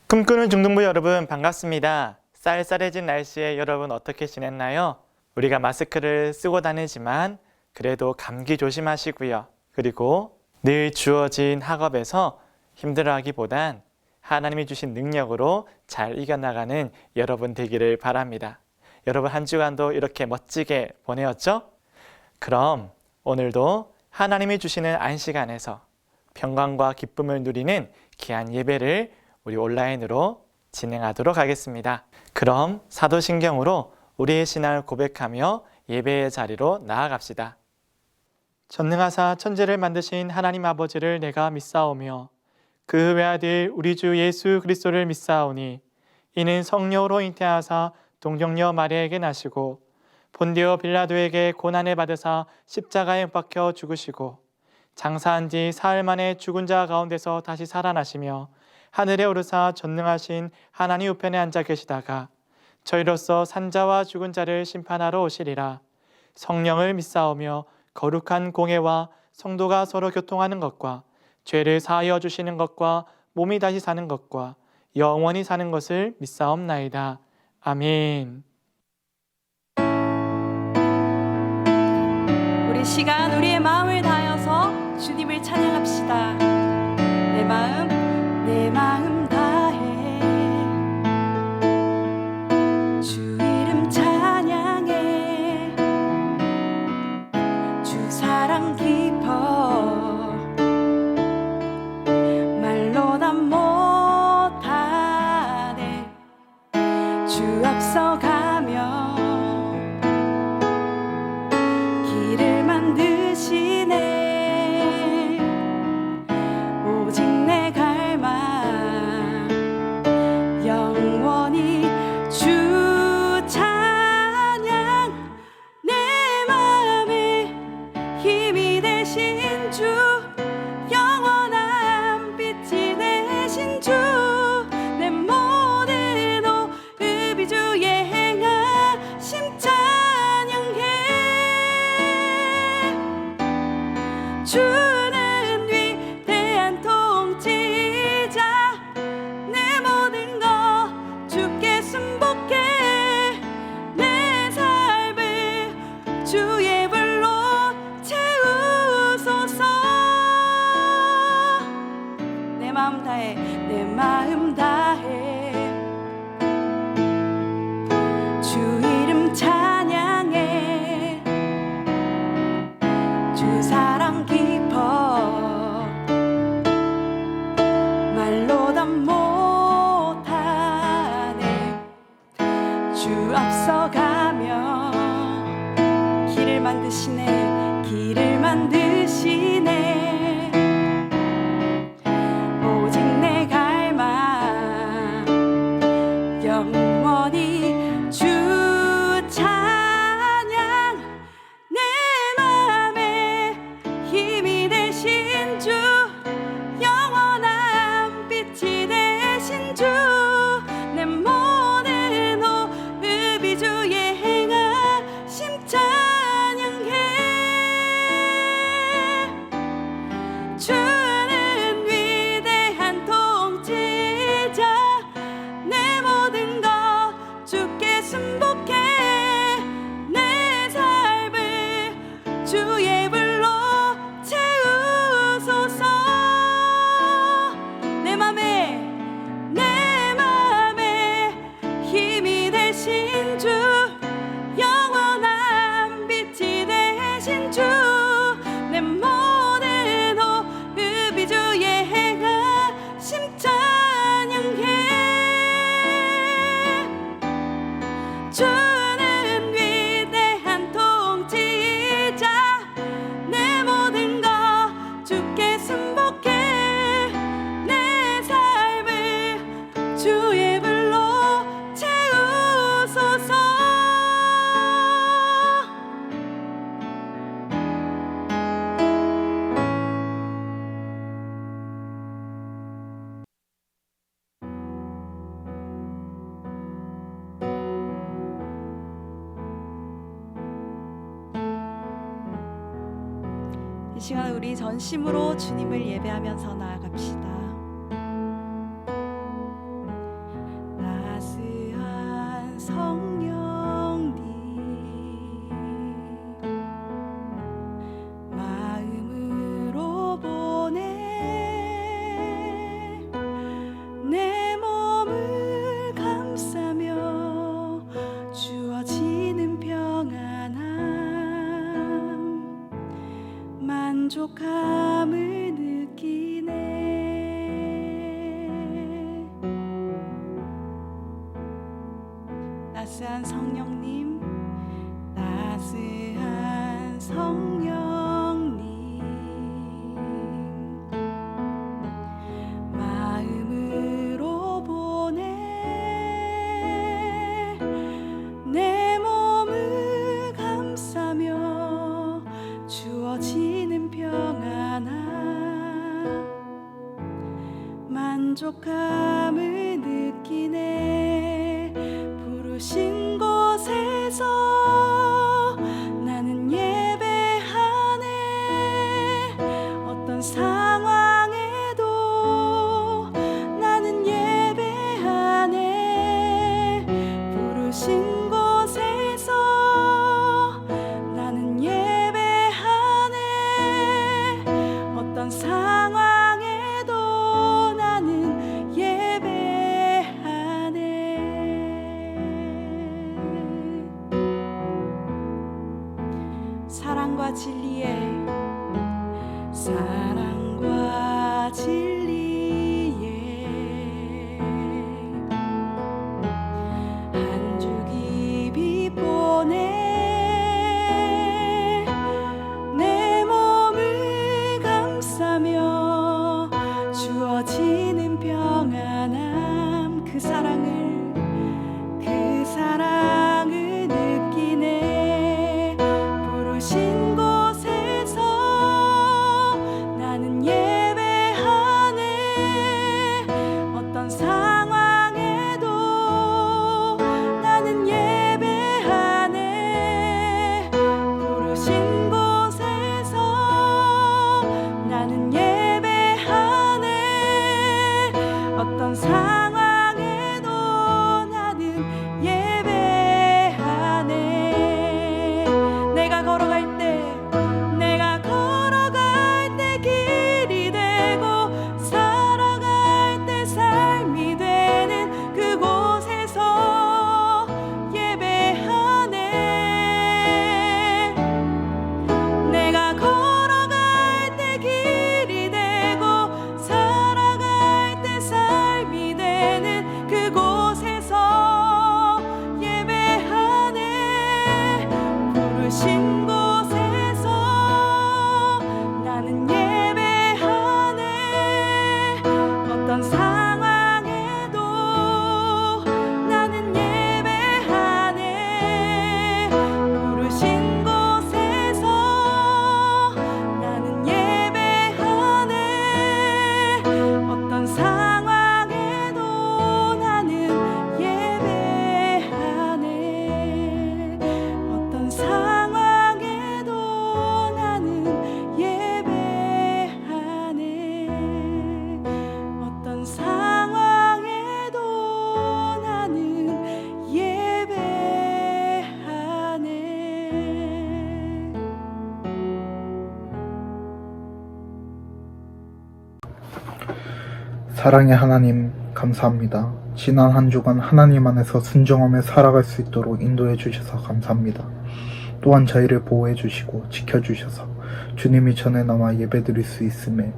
꿈꾸는 중등부 여러분 반갑습니다. 쌀쌀해진 날씨에 여러분 어떻게 지냈나요? 우리가 마스크를 쓰고 다니지만 그래도 감기 조심하시고요. 그리고 늘 주어진 학업에서 힘들어하기보단 하나님이 주신 능력으로 잘 이겨나가는 여러분 되기를 바랍니다. 여러분 한 주간도 이렇게 멋지게 보내었죠? 그럼 오늘도 하나님이 주시는 안식안에서 평강과 기쁨을 누리는 귀한 예배를 우리 온라인으로 진행하도록 하겠습니다. 그럼 사도신경으로 우리의 신앙을 고백하며 예배의 자리로 나아갑시다. 전능하사 천지를 만드신 하나님 아버지를 내가 믿사오며 그 외아들 우리 주 예수 그리스도를 믿사오니 이는 성령으로 잉태하사 동정녀 마리아에게 나시고 본디오 빌라도에게 고난을 받으사 십자가에 못 박혀 죽으시고 장사한 지 사흘 만에 죽은 자 가운데서 다시 살아나시며 하늘에 오르사 전능하신 하나님 우편에 앉아 계시다가 저희로서 산자와 죽은 자를 심판하러 오시리라. 성령을 믿사오며 거룩한 공회와 성도가 서로 교통하는 것과 죄를 사하여 주시는 것과 몸이 다시 사는 것과 영원히 사는 것을 믿사옵나이다. 아멘. 우리 시간 우리의 마음을 다하여서 주님을 찬양합시다. 내 마음 다해 주 이름 찬양해 주 사랑 깊어 말로 다 못하네 주 앞서가며 길을 만드시네 오직 내 갈망 영원히 주 찬양 내 마음에 힘이 되신 주 영원한 빛이 되신 주 내 모든 호흡이 주의 행하심 찬양해 주는 위대한 통치자 내 모든 것 주께 순복해 내 삶을 주의 불로 채우소서 내 마음 다해 내 마음 다해 주 이름 찬양해 주 사랑 깊어 말로 다 못하네 주 앞서가며 길을 만드시네 오직 내 갈망 영원히 주 찬양 내 맘에 힘이 되신 주 영원한 빛이 되신 주 내 모든 호흡이 주의 행하심 찬양해 주는 위대한 통치자 내 모든 것 주께 순복해 내 삶을 주의 불로 채우소서 내 맘에 힘이 되신 주 영원한 빛이 되신 주 내 모든 호흡이 주의 행하심 찬양해 주는 위대한 통치자 내 모든 것 주께 순복해 내 삶을 주의 불로 채우소서 이 시간 우리 전심으로 주님을 예배하면서 나아갑시다. 만족함을 느끼네. 따스한 성령님, 따스한 성령님, 마음으로 보내 내 몸을 감싸며 주어지는 평안함, 만족함을 느끼네. 부르신 곳에서 나는 예배하네. 어떤 상황에도 나는 예배하네. 부르신 곳에서 나는 예배하네. 어떤 상황에도 나는 예배하네. 사랑과 진리에, 사랑과 진리에 한 줄기 보내 내 몸을 감싸며 주어지는 평안함, 그 사랑을 느끼네. 부르신 곳에서 나는 예배하네. 어떤 상황에도 나는 예배하네. 부르신 곳에서 나는 예배하네. 어떤 상황에도 나는 예배하네. 내가 걸어갈 때 길이 되고 살아갈 때 삶이 되는 그곳에서 예배하네. 내가 걸어갈 때 길이 되고 살아갈 때 삶이 되는 그곳에서 예배하네. 부르신 곳에서 나는 예배하네. 어떤 상황에도 나는 예배하네. 부르신 곳에서 나는 예배하네. 어떤 상황에도 나는 예배하네. 어떤 상황에도 나는 예배하네. 어떤 상황에도 나는 예배하네. 사랑의 하나님, 감사합니다. 지난 한 주간 하나님 안에서 순종하며 살아갈 수 있도록 인도해 주셔서 감사합니다. 또한 저희를 보호해 주시고 지켜 주셔서 주님이 전에 남아 예배드릴 수 있음에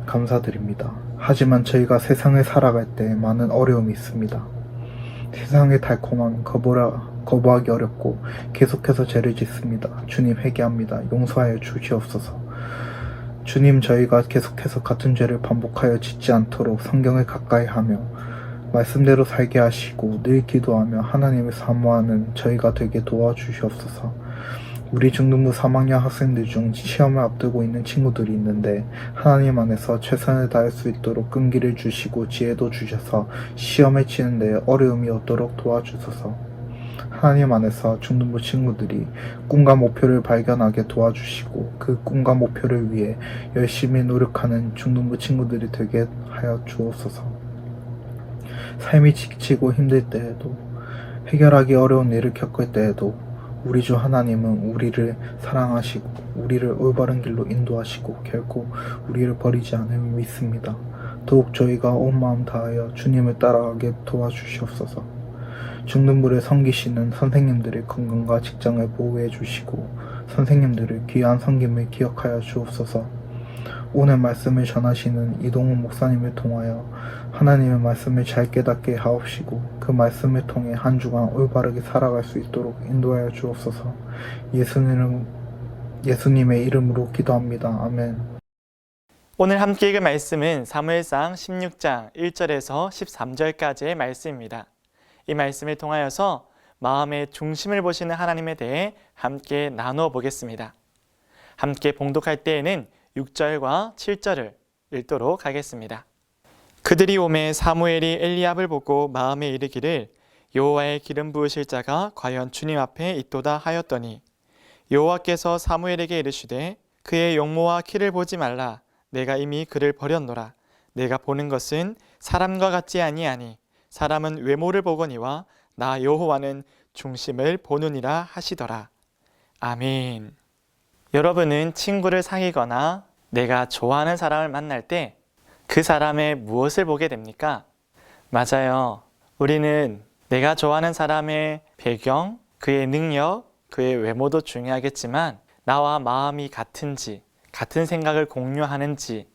감사드립니다. 하지만 저희가 세상을 살아갈 때 많은 어려움이 있습니다. 세상의 달콤함 거부하기 어렵고 계속해서 죄를 짓습니다. 주님, 회개합니다. 용서하여 주시옵소서. 주님, 저희가 계속해서 같은 죄를 반복하여 짓지 않도록 성경을 가까이 하며 말씀대로 살게 하시고 늘 기도하며 하나님을 사모하는 저희가 되게 도와주시옵소서. 우리 중등부 3학년 학생들 중 시험을 앞두고 있는 친구들이 있는데 하나님 안에서 최선을 다할 수 있도록 끈기를 주시고 지혜도 주셔서 시험에 치는데 어려움이 없도록 도와주소서. 하나님 안에서 중등부 친구들이 꿈과 목표를 발견하게 도와주시고 그 꿈과 목표를 위해 열심히 노력하는 중등부 친구들이 되게 하여 주옵소서. 삶이 지치고 힘들 때에도 해결하기 어려운 일을 겪을 때에도 우리 주 하나님은 우리를 사랑하시고 우리를 올바른 길로 인도하시고 결코 우리를 버리지 않음을 믿습니다. 더욱 저희가 온 마음 다하여 주님을 따라가게 도와주시옵소서. 중등부를 섬기시는 선생님들의 건강과 직장을 보호해 주시고 선생님들의 귀한 섬김을 기억하여 주옵소서. 오늘 말씀을 전하시는 이동훈 목사님을 통하여 하나님의 말씀을 잘 깨닫게 하옵시고 그 말씀을 통해 한 주간 올바르게 살아갈 수 있도록 인도하여 주옵소서. 예수님의 이름으로 기도합니다. 아멘. 오늘 함께 읽은 말씀은 사무엘상 16장 1절에서 13절까지의 말씀입니다. 이 말씀을 통하여서 마음의 중심을 보시는 하나님에 대해 함께 나누어 보겠습니다. 함께 봉독할 때에는 6절과 7절을 읽도록 하겠습니다. 그들이 오매 사무엘이 엘리압을 보고 마음에 이르기를 여호와의 기름 부으실 자가 과연 주님 앞에 있도다 하였더니 여호와께서 사무엘에게 이르시되 그의 용모와 키를 보지 말라. 내가 이미 그를 버렸노라. 내가 보는 것은 사람과 같지 아니하니 사람은 외모를 보거니와 나 여호와는 중심을 보느니라 하시더라. 아멘. 여러분은 친구를 사귀거나 내가 좋아하는 사람을 만날 때 그 사람의 무엇을 보게 됩니까? 맞아요. 우리는 내가 좋아하는 사람의 배경, 그의 능력, 그의 외모도 중요하겠지만 나와 마음이 같은지, 같은 생각을 공유하는지,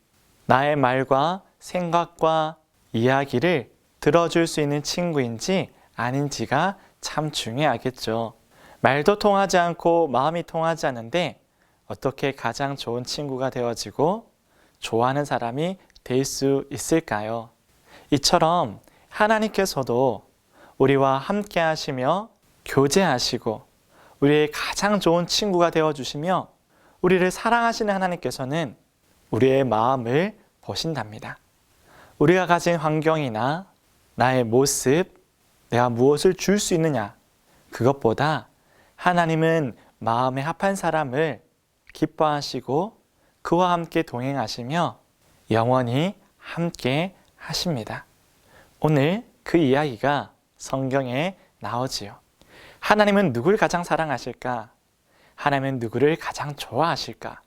나의 말과 생각과 이야기를 들어줄 수 있는 친구인지 아닌지가 참 중요하겠죠. 말도 통하지 않고 마음이 통하지 않는데 어떻게 가장 좋은 친구가 되어지고 좋아하는 사람이 될 수 있을까요? 이처럼 하나님께서도 우리와 함께 하시며 교제하시고 우리의 가장 좋은 친구가 되어주시며 우리를 사랑하시는 하나님께서는 우리의 마음을 보신답니다. 우리가 가진 환경이나 나의 모습, 내가 무엇을 줄 수 있느냐, 그것보다 하나님은 마음에 합한 사람을 기뻐하시고 그와 함께 동행하시며 영원히 함께 하십니다. 오늘 그 이야기가 성경에 나오지요. 하나님은 누구를 가장 사랑하실까? 하나님은 누구를 가장 좋아하실까?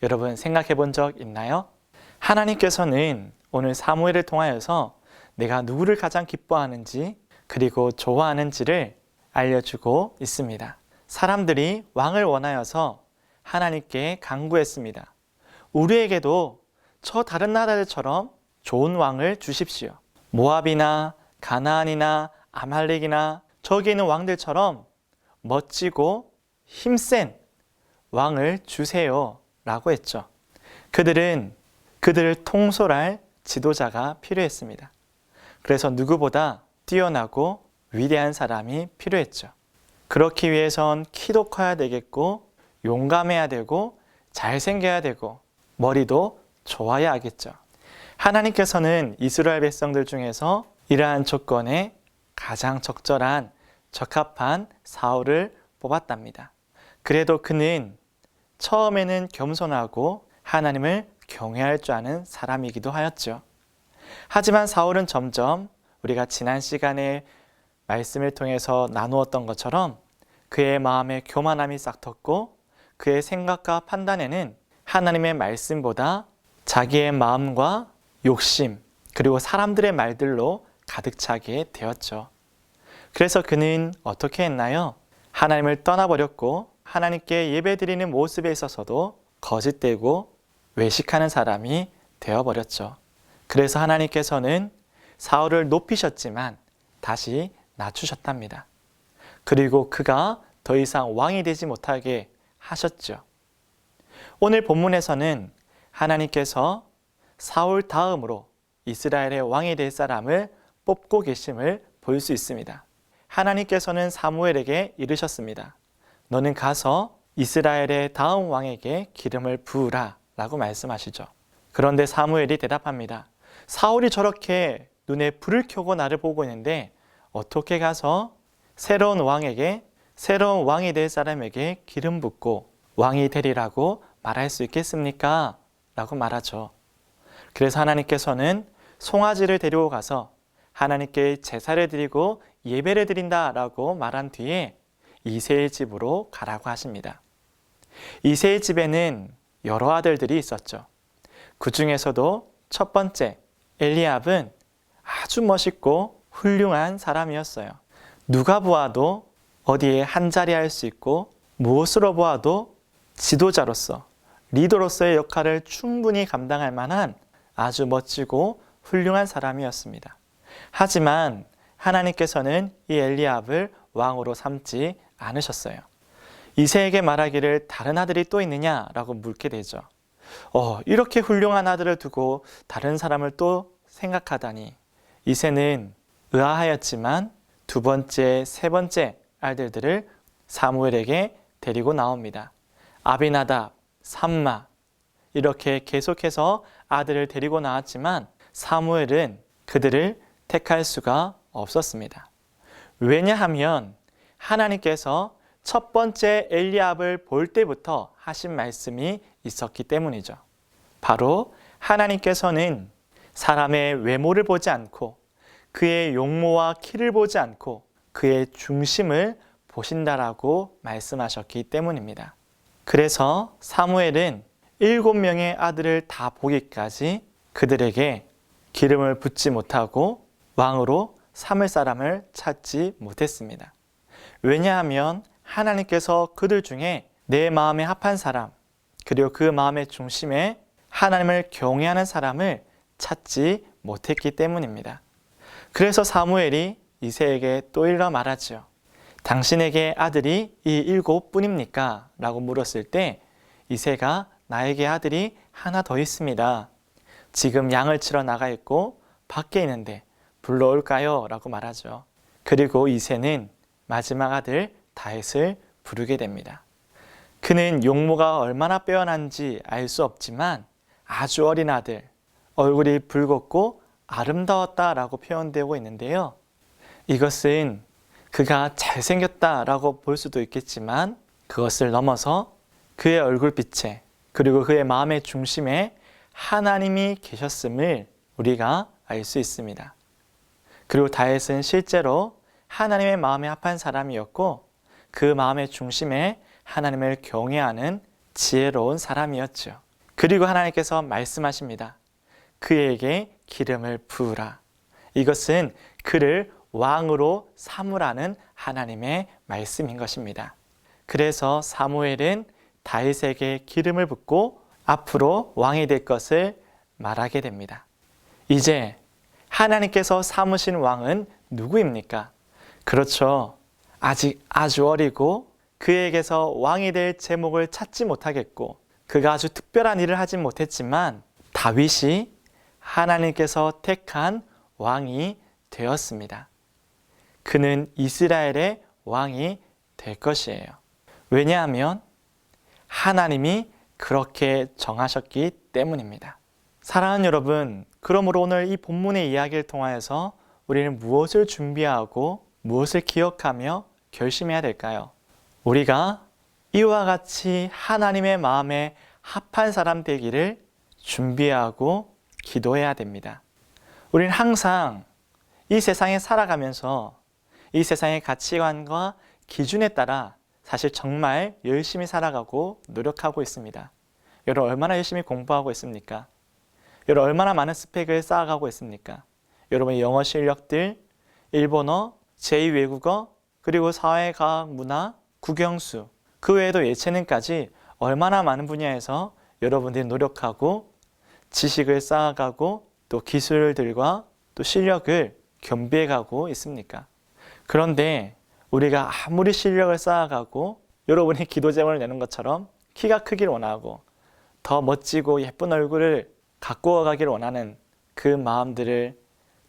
여러분 생각해 본 적 있나요? 하나님께서는 오늘 사무엘을 통하여서 내가 누구를 가장 기뻐하는지 그리고 좋아하는지를 알려주고 있습니다. 사람들이 왕을 원하여서 하나님께 간구했습니다. 우리에게도 저 다른 나라들처럼 좋은 왕을 주십시오. 모압이나 가나안이나 아말렉이나 저기 있는 왕들처럼 멋지고 힘센 왕을 주세요 라고 했죠. 그들은 그들을 통솔할 지도자가 필요했습니다. 그래서 누구보다 뛰어나고 위대한 사람이 필요했죠. 그렇기 위해선 키도 커야 되겠고 용감해야 되고 잘생겨야 되고 머리도 좋아야 하겠죠. 하나님께서는 이스라엘 백성들 중에서 이러한 조건에 가장 적절한 적합한 사울을 뽑았답니다. 그래도 그는 처음에는 겸손하고 하나님을 경외할 줄 아는 사람이기도 하였죠. 하지만 사울은 점점 우리가 지난 시간에 말씀을 통해서 나누었던 것처럼 그의 마음에 교만함이 싹텄고 그의 생각과 판단에는 하나님의 말씀보다 자기의 마음과 욕심 그리고 사람들의 말들로 가득 차게 되었죠. 그래서 그는 어떻게 했나요? 하나님을 떠나버렸고 하나님께 예배드리는 모습에 있어서도 거짓되고 외식하는 사람이 되어버렸죠. 그래서 하나님께서는 사울을 높이셨지만 다시 낮추셨답니다. 그리고 그가 더 이상 왕이 되지 못하게 하셨죠. 오늘 본문에서는 하나님께서 사울 다음으로 이스라엘의 왕이 될 사람을 뽑고 계심을 볼 수 있습니다. 하나님께서는 사무엘에게 이르셨습니다. 너는 가서 이스라엘의 다음 왕에게 기름을 부으라 라고 말씀하시죠. 그런데 사무엘이 대답합니다. 사울이 저렇게 눈에 불을 켜고 나를 보고 있는데 어떻게 가서 새로운 왕에게, 새로운 왕이 될 사람에게 기름 붓고 왕이 되리라고 말할 수 있겠습니까? 라고 말하죠. 그래서 하나님께서는 송아지를 데리고 가서 하나님께 제사를 드리고 예배를 드린다 라고 말한 뒤에 이새의 집으로 가라고 하십니다. 이새의 집에는 여러 아들들이 있었죠. 그 중에서도 첫 번째 엘리압은 아주 멋있고 훌륭한 사람이었어요. 누가 보아도 어디에 한 자리 할 수 있고 무엇으로 보아도 지도자로서, 리더로서의 역할을 충분히 감당할 만한 아주 멋지고 훌륭한 사람이었습니다. 하지만 하나님께서는 이 엘리압을 왕으로 삼지 않으셨어요. 이새에게 말하기를 다른 아들이 또 있느냐라고 묻게 되죠. 이렇게 훌륭한 아들을 두고 다른 사람을 또 생각하다니. 이새는 의아하였지만 두 번째, 세 번째 아들들을 사무엘에게 데리고 나옵니다. 아비나답, 삼마 이렇게 계속해서 아들을 데리고 나왔지만 사무엘은 그들을 택할 수가 없었습니다. 왜냐하면 하나님께서 첫 번째 엘리압을 볼 때부터 하신 말씀이 있었기 때문이죠. 바로 하나님께서는 사람의 외모를 보지 않고 그의 용모와 키를 보지 않고 그의 중심을 보신다라고 말씀하셨기 때문입니다. 그래서 사무엘은 7명의 아들을 다 보기까지 그들에게 기름을 붓지 못하고 왕으로 삼을 사람을 찾지 못했습니다. 왜냐하면 하나님께서 그들 중에 내 마음에 합한 사람, 그리고 그 마음의 중심에 하나님을 경외하는 사람을 찾지 못했기 때문입니다. 그래서 사무엘이 이새에게 또 일러 말하죠. 당신에게 아들이 이 7뿐입니까? 라고 물었을 때 이새가 나에게 아들이 하나 더 있습니다. 지금 양을 치러 나가 있고 밖에 있는데 불러올까요? 라고 말하죠. 그리고 이새는 마지막 아들 다윗을 부르게 됩니다. 그는 용모가 얼마나 빼어난지 알 수 없지만 아주 어린 아들, 얼굴이 붉었고 아름다웠다라고 표현되고 있는데요. 이것은 그가 잘생겼다라고 볼 수도 있겠지만 그것을 넘어서 그의 얼굴빛에 그리고 그의 마음의 중심에 하나님이 계셨음을 우리가 알 수 있습니다. 그리고 다윗은 실제로 하나님의 마음에 합한 사람이었고 그 마음의 중심에 하나님을 경외하는 지혜로운 사람이었죠. 그리고 하나님께서 말씀하십니다. 그에게 기름을 부으라. 이것은 그를 왕으로 삼으라는 하나님의 말씀인 것입니다. 그래서 사무엘은 다윗에게 기름을 붓고 앞으로 왕이 될 것을 말하게 됩니다. 이제 하나님께서 삼으신 왕은 누구입니까? 그렇죠. 아직 아주 어리고 그에게서 왕이 될 제목을 찾지 못하겠고 그가 아주 특별한 일을 하지 못했지만 다윗이 하나님께서 택한 왕이 되었습니다. 그는 이스라엘의 왕이 될 것이에요. 왜냐하면 하나님이 그렇게 정하셨기 때문입니다. 사랑하는 여러분, 그러므로 오늘 이 본문의 이야기를 통하여서 우리는 무엇을 준비하고 무엇을 기억하며 결심해야 될까요? 우리가 이와 같이 하나님의 마음에 합한 사람 되기를 준비하고 기도해야 됩니다. 우리는 항상 이 세상에 살아가면서 이 세상의 가치관과 기준에 따라 사실 정말 열심히 살아가고 노력하고 있습니다. 여러분 얼마나 열심히 공부하고 있습니까? 여러분 얼마나 많은 스펙을 쌓아가고 있습니까? 여러분의 영어 실력들, 일본어, 제2외국어, 그리고 사회과학, 문화, 국영수, 그 외에도 예체능까지 얼마나 많은 분야에서 여러분들이 노력하고 지식을 쌓아가고 또 기술들과 또 실력을 겸비해가고 있습니까? 그런데 우리가 아무리 실력을 쌓아가고 여러분이 기도 제목을 내는 것처럼 키가 크길 원하고 더 멋지고 예쁜 얼굴을 갖고 가길 원하는 그 마음들을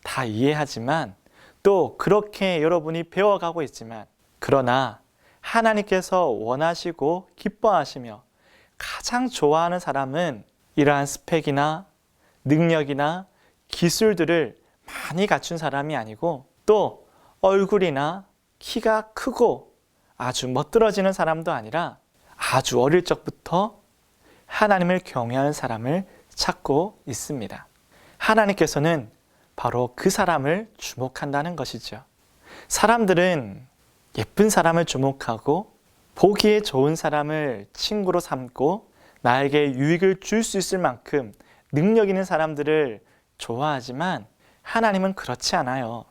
다 이해하지만 또 그렇게 여러분이 배워가고 있지만 그러나 하나님께서 원하시고 기뻐하시며 가장 좋아하는 사람은 이러한 스펙이나 능력이나 기술들을 많이 갖춘 사람이 아니고 또 얼굴이나 키가 크고 아주 멋들어지는 사람도 아니라 아주 어릴 적부터 하나님을 경외하는 사람을 찾고 있습니다. 하나님께서는 바로 그 사람을 주목한다는 것이죠. 사람들은 예쁜 사람을 주목하고 보기에 좋은 사람을 친구로 삼고 나에게 유익을 줄 수 있을 만큼 능력 있는 사람들을 좋아하지만 하나님은 그렇지 않아요.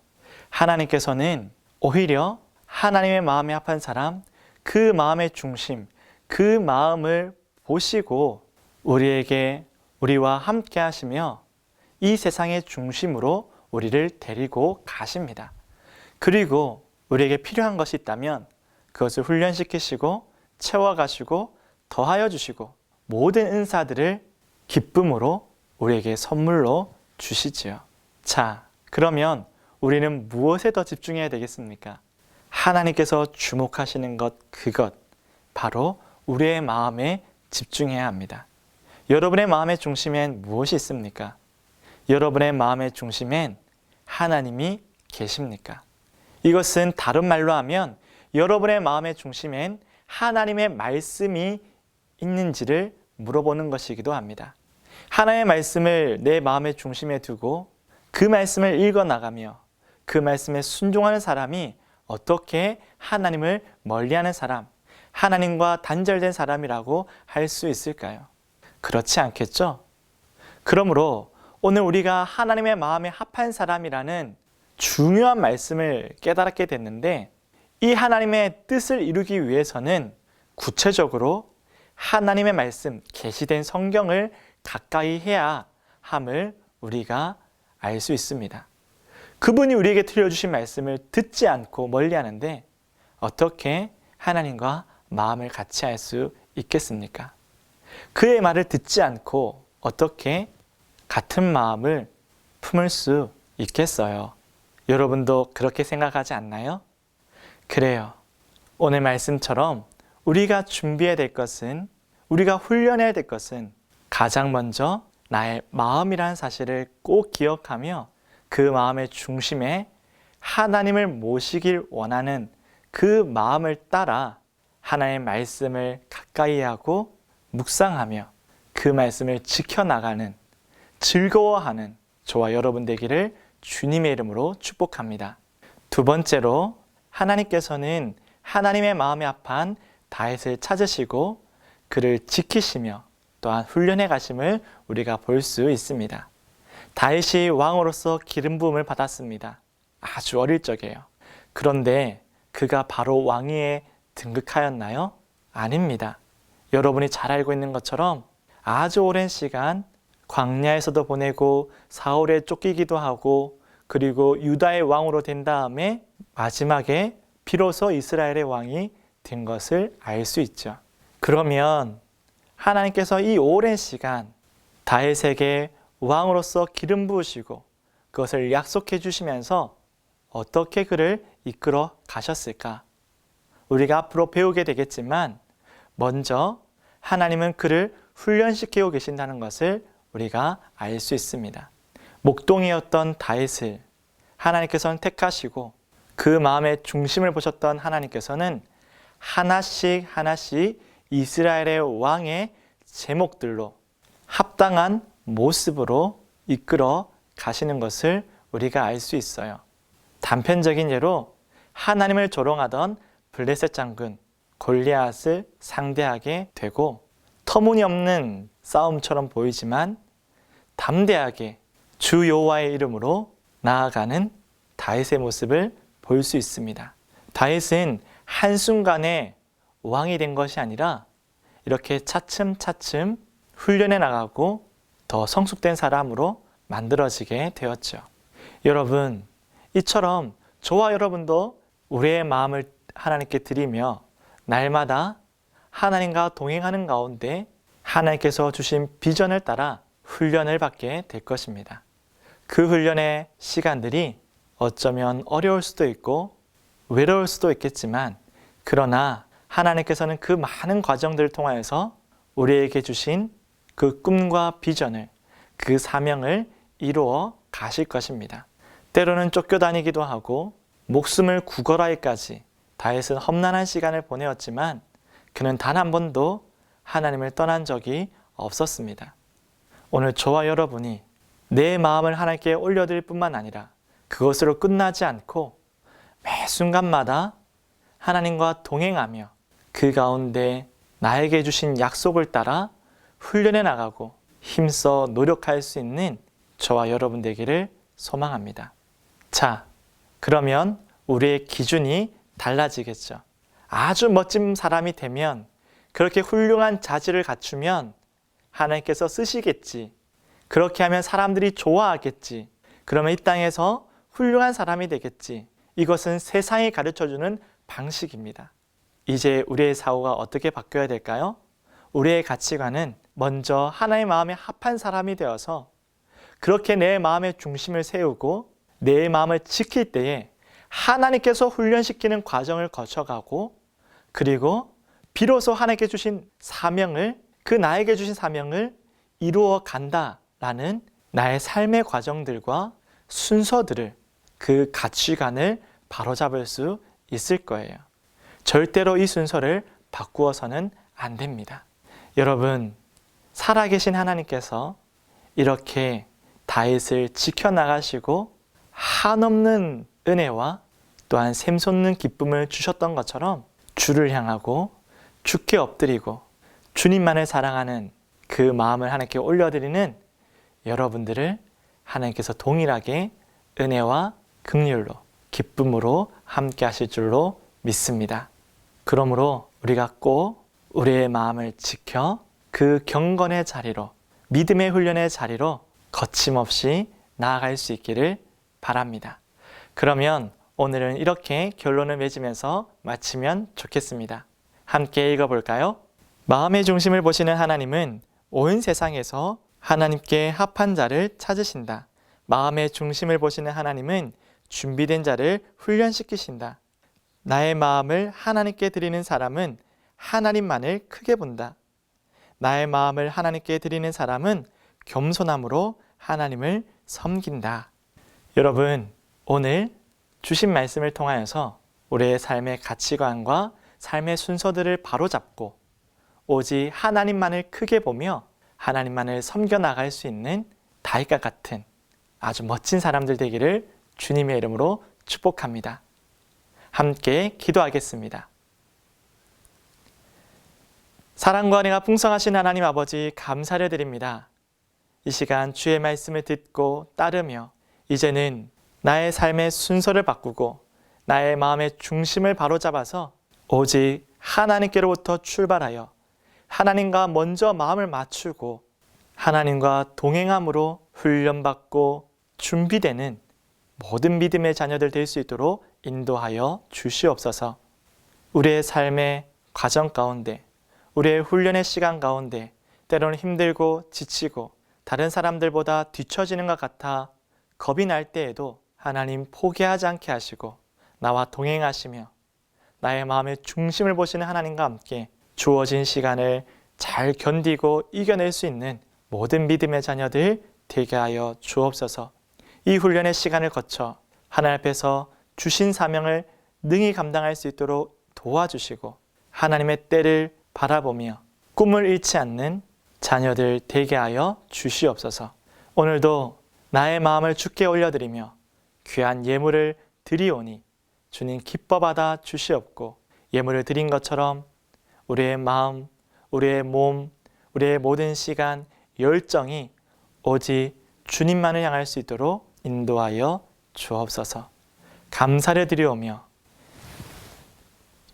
하나님께서는 오히려 하나님의 마음에 합한 사람, 그 마음의 중심, 그 마음을 보시고 우리와 함께 하시며 이 세상의 중심으로 우리를 데리고 가십니다. 그리고 우리에게 필요한 것이 있다면 그것을 훈련시키시고 채워가시고 더하여 주시고 모든 은사들을 기쁨으로 우리에게 선물로 주시지요. 자, 그러면 우리는 무엇에 더 집중해야 되겠습니까? 하나님께서 주목하시는 그것, 바로 우리의 마음에 집중해야 합니다. 여러분의 마음의 중심엔 무엇이 있습니까? 여러분의 마음의 중심엔 하나님이 계십니까? 이것은 다른 말로 하면 여러분의 마음의 중심엔 하나님의 말씀이 있는지를 물어보는 것이기도 합니다. 하나님의 말씀을 내 마음의 중심에 두고 그 말씀을 읽어나가며 그 말씀에 순종하는 사람이 어떻게 하나님을 멀리하는 사람, 하나님과 단절된 사람이라고 할 수 있을까요? 그렇지 않겠죠? 그러므로 오늘 우리가 하나님의 마음에 합한 사람이라는 중요한 말씀을 깨달게 됐는데, 이 하나님의 뜻을 이루기 위해서는 구체적으로 하나님의 말씀, 계시된 성경을 가까이 해야 함을 우리가 알 수 있습니다. 그분이 우리에게 들려주신 말씀을 듣지 않고 멀리하는데 어떻게 하나님과 마음을 같이 할 수 있겠습니까? 그의 말을 듣지 않고 어떻게 같은 마음을 품을 수 있겠어요? 여러분도 그렇게 생각하지 않나요? 그래요. 오늘 말씀처럼 우리가 준비해야 될 것은, 우리가 훈련해야 될 것은 가장 먼저 나의 마음이라는 사실을 꼭 기억하며 그 마음의 중심에 하나님을 모시길 원하는 그 마음을 따라 하나님의 말씀을 가까이 하고 묵상하며 그 말씀을 지켜나가는, 즐거워하는 저와 여러분 되기를 주님의 이름으로 축복합니다. 두 번째로, 하나님께서는 하나님의 마음에 합한 다윗을 찾으시고 그를 지키시며 또한 훈련해 가심을 우리가 볼 수 있습니다. 다윗이 왕으로서 기름 부음을 받았습니다. 아주 어릴 적이에요. 그런데 그가 바로 왕위에 등극하였나요? 아닙니다. 여러분이 잘 알고 있는 것처럼 아주 오랜 시간 광야에서도 보내고 사울에 쫓기기도 하고 그리고 유다의 왕으로 된 다음에 마지막에 비로소 이스라엘의 왕이 된 것을 알 수 있죠. 그러면 하나님께서 이 오랜 시간 다윗에게 왕으로서 기름 부으시고 그것을 약속해 주시면서 어떻게 그를 이끌어 가셨을까? 우리가 앞으로 배우게 되겠지만 먼저 하나님은 그를 훈련시키고 계신다는 것을 우리가 알 수 있습니다. 목동이었던 다윗을 하나님께서는 택하시고 그 마음의 중심을 보셨던 하나님께서는 하나씩 하나씩 이스라엘의 왕의 제목들로 합당한 모습으로 이끌어 가시는 것을 우리가 알 수 있어요. 단편적인 예로 하나님을 조롱하던 블레셋 장군 골리앗을 상대하게 되고 터무니없는 싸움처럼 보이지만 담대하게 주 여호와의 이름으로 나아가는 다윗의 모습을 볼 수 있습니다. 다윗은 한순간에 왕이 된 것이 아니라 이렇게 차츰차츰 훈련해 나가고 더 성숙된 사람으로 만들어지게 되었죠. 여러분, 이처럼 저와 여러분도 우리의 마음을 하나님께 드리며 날마다 하나님과 동행하는 가운데 하나님께서 주신 비전을 따라 훈련을 받게 될 것입니다. 그 훈련의 시간들이 어쩌면 어려울 수도 있고 외로울 수도 있겠지만, 그러나 하나님께서는 그 많은 과정들을 통하여서 우리에게 주신 그 꿈과 비전을, 그 사명을 이루어 가실 것입니다. 때로는 쫓겨다니기도 하고 목숨을 구걸하기까지 다윗은 험난한 시간을 보내었지만 그는 단 한 번도 하나님을 떠난 적이 없었습니다. 오늘 저와 여러분이 내 마음을 하나님께 올려드릴 뿐만 아니라 그것으로 끝나지 않고 매 순간마다 하나님과 동행하며 그 가운데 나에게 주신 약속을 따라 훈련해 나가고 힘써 노력할 수 있는 저와 여러분 되기를 소망합니다. 자, 그러면 우리의 기준이 달라지겠죠. 아주 멋진 사람이 되면, 그렇게 훌륭한 자질을 갖추면 하나님께서 쓰시겠지. 그렇게 하면 사람들이 좋아하겠지. 그러면 이 땅에서 훌륭한 사람이 되겠지. 이것은 세상이 가르쳐주는 방식입니다. 이제 우리의 사고가 어떻게 바뀌어야 될까요? 우리의 가치관은 먼저 하나님의 마음에 합한 사람이 되어서 그렇게 내 마음의 중심을 세우고 내 마음을 지킬 때에 하나님께서 훈련시키는 과정을 거쳐가고, 그리고 비로소 하나님께 주신 사명을, 그 나에게 주신 사명을 이루어 간다라는 나의 삶의 과정들과 순서들을, 그 가치관을 바로잡을 수 있을 거예요. 절대로 이 순서를 바꾸어서는 안 됩니다. 여러분, 살아계신 하나님께서 이렇게 다윗을 지켜나가시고 한없는 은혜와 또한 샘솟는 기쁨을 주셨던 것처럼 주를 향하고 주께 엎드리고 주님만을 사랑하는 그 마음을 하나님께 올려드리는 여러분들을 하나님께서 동일하게 은혜와 긍휼로 기쁨으로 함께 하실 줄로 믿습니다. 그러므로 우리가 꼭 우리의 마음을 지켜 그 경건의 자리로, 믿음의 훈련의 자리로 거침없이 나아갈 수 있기를 바랍니다. 그러면 오늘은 이렇게 결론을 맺으면서 마치면 좋겠습니다. 함께 읽어볼까요? 마음의 중심을 보시는 하나님은 온 세상에서 하나님께 합한 자를 찾으신다. 마음의 중심을 보시는 하나님은 준비된 자를 훈련시키신다. 나의 마음을 하나님께 드리는 사람은 하나님만을 크게 본다. 나의 마음을 하나님께 드리는 사람은 겸손함으로 하나님을 섬긴다. 여러분, 오늘 주신 말씀을 통하여서 우리의 삶의 가치관과 삶의 순서들을 바로잡고 오직 하나님만을 크게 보며 하나님만을 섬겨나갈 수 있는 다윗과 같은 아주 멋진 사람들 되기를 주님의 이름으로 축복합니다. 함께 기도하겠습니다. 사랑과 은혜가 풍성하신 하나님 아버지, 감사를 드립니다. 이 시간 주의 말씀을 듣고 따르며 이제는 나의 삶의 순서를 바꾸고 나의 마음의 중심을 바로잡아서 오직 하나님께로부터 출발하여 하나님과 먼저 마음을 맞추고 하나님과 동행함으로 훈련받고 준비되는 모든 믿음의 자녀들 될 수 있도록 인도하여 주시옵소서. 우리의 삶의 과정 가운데, 우리의 훈련의 시간 가운데 때로는 힘들고 지치고 다른 사람들보다 뒤처지는 것 같아 겁이 날 때에도 하나님 포기하지 않게 하시고 나와 동행하시며 나의 마음의 중심을 보시는 하나님과 함께 주어진 시간을 잘 견디고 이겨낼 수 있는 모든 믿음의 자녀들 되게 하여 주옵소서. 이 훈련의 시간을 거쳐 하나님 앞에서 주신 사명을 능히 감당할 수 있도록 도와주시고 하나님의 때를 바라보며 꿈을 잃지 않는 자녀들 되게 하여 주시옵소서. 오늘도 나의 마음을 주께 올려드리며 귀한 예물을 드리오니 주님 기뻐 받아 주시옵고 예물을 드린 것처럼 우리의 마음, 우리의 몸, 우리의 모든 시간, 열정이 오직 주님만을 향할 수 있도록 인도하여 주옵소서. 감사를 드리오며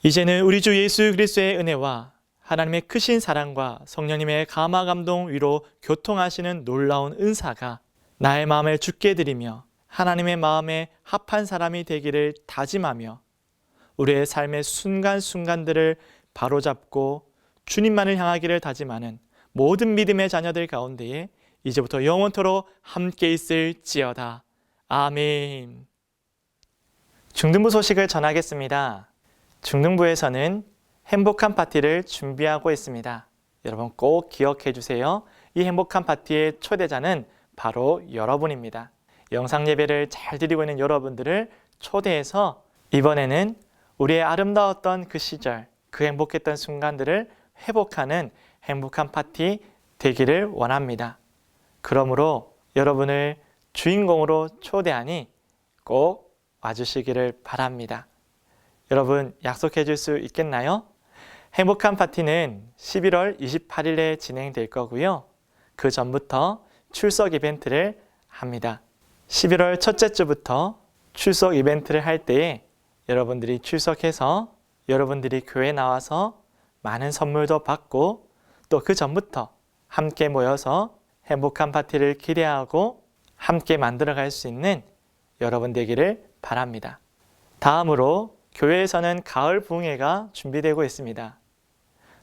이제는 우리 주 예수 그리스도의 은혜와 하나님의 크신 사랑과 성령님의 감화 감동 위로 교통하시는 놀라운 은사가 나의 마음을 주께 드리며 하나님의 마음에 합한 사람이 되기를 다짐하며 우리의 삶의 순간순간들을 바로잡고 주님만을 향하기를 다짐하는 모든 믿음의 자녀들 가운데에 이제부터 영원토록 함께 있을지어다. 아멘. 중등부 소식을 전하겠습니다. 중등부에서는 행복한 파티를 준비하고 있습니다. 여러분 꼭 기억해 주세요. 이 행복한 파티의 초대자는 바로 여러분입니다. 영상 예배를 잘 드리고 있는 여러분들을 초대해서 이번에는 우리의 아름다웠던 그 시절, 그 행복했던 순간들을 회복하는 행복한 파티 되기를 원합니다. 그러므로 여러분을 주인공으로 초대하니 꼭 와주시기를 바랍니다. 여러분 약속해 줄 수 있겠나요? 행복한 파티는 11월 28일에 진행될 거고요. 그 전부터 출석 이벤트를 합니다. 11월 첫째 주부터 출석 이벤트를 할 때에 여러분들이 출석해서 여러분들이 교회에 나와서 많은 선물도 받고 또 그 전부터 함께 모여서 행복한 파티를 기대하고 함께 만들어갈 수 있는 여러분 되기를 바랍니다. 다음으로 교회에서는 가을 부흥회가 준비되고 있습니다.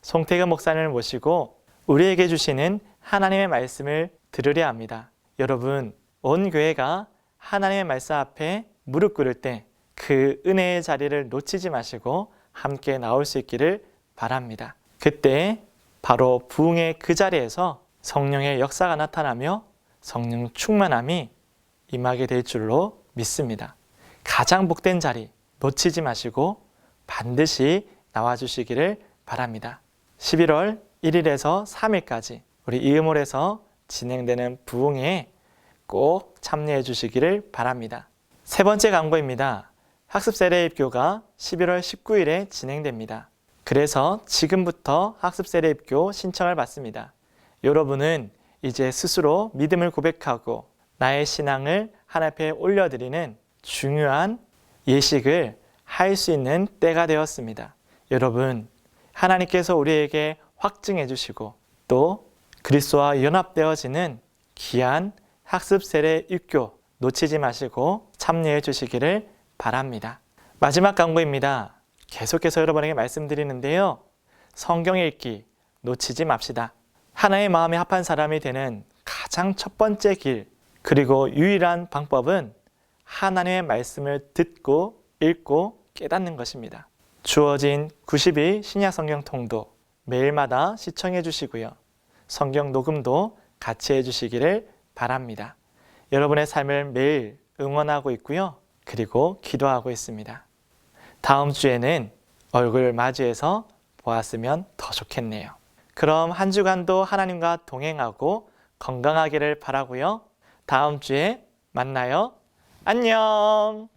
송태근 목사님을 모시고 우리에게 주시는 하나님의 말씀을 들으려 합니다. 여러분, 온 교회가 하나님의 말씀 앞에 무릎 꿇을 때 그 은혜의 자리를 놓치지 마시고 함께 나올 수 있기를 바랍니다. 그때 바로 부흥의 그 자리에서 성령의 역사가 나타나며 성령 충만함이 임하게 될 줄로 믿습니다. 가장 복된 자리 놓치지 마시고 반드시 나와주시기를 바랍니다. 11월 1일에서 3일까지 우리 이음홀에서 진행되는 부흥회에 꼭 참여해 주시기를 바랍니다. 세 번째 광고입니다. 학습 세례 입교가 11월 19일에 진행됩니다. 그래서 지금부터 학습 세례 입교 신청을 받습니다. 여러분은 이제 스스로 믿음을 고백하고 나의 신앙을 하나님 앞에 올려드리는 중요한 예식을 할 수 있는 때가 되었습니다. 여러분, 하나님께서 우리에게 확증해 주시고 또 그리스도와 연합되어지는 귀한 학습 세례 입교 놓치지 마시고 참여해 주시기를 바랍니다. 마지막 광고입니다. 계속해서 여러분에게 말씀드리는데요. 성경 읽기 놓치지 맙시다. 하나의 마음에 합한 사람이 되는 가장 첫 번째 길, 그리고 유일한 방법은 하나님의 말씀을 듣고 읽고 깨닫는 것입니다. 주어진 90일 신약 성경 통도 매일마다 시청해 주시고요. 성경 녹음도 같이 해 주시기를 바랍니다. 여러분의 삶을 매일 응원하고 있고요. 그리고 기도하고 있습니다. 다음 주에는 얼굴 마주해서 보았으면 더 좋겠네요. 그럼 한 주간도 하나님과 동행하고 건강하기를 바라고요. 다음 주에 만나요. 안녕.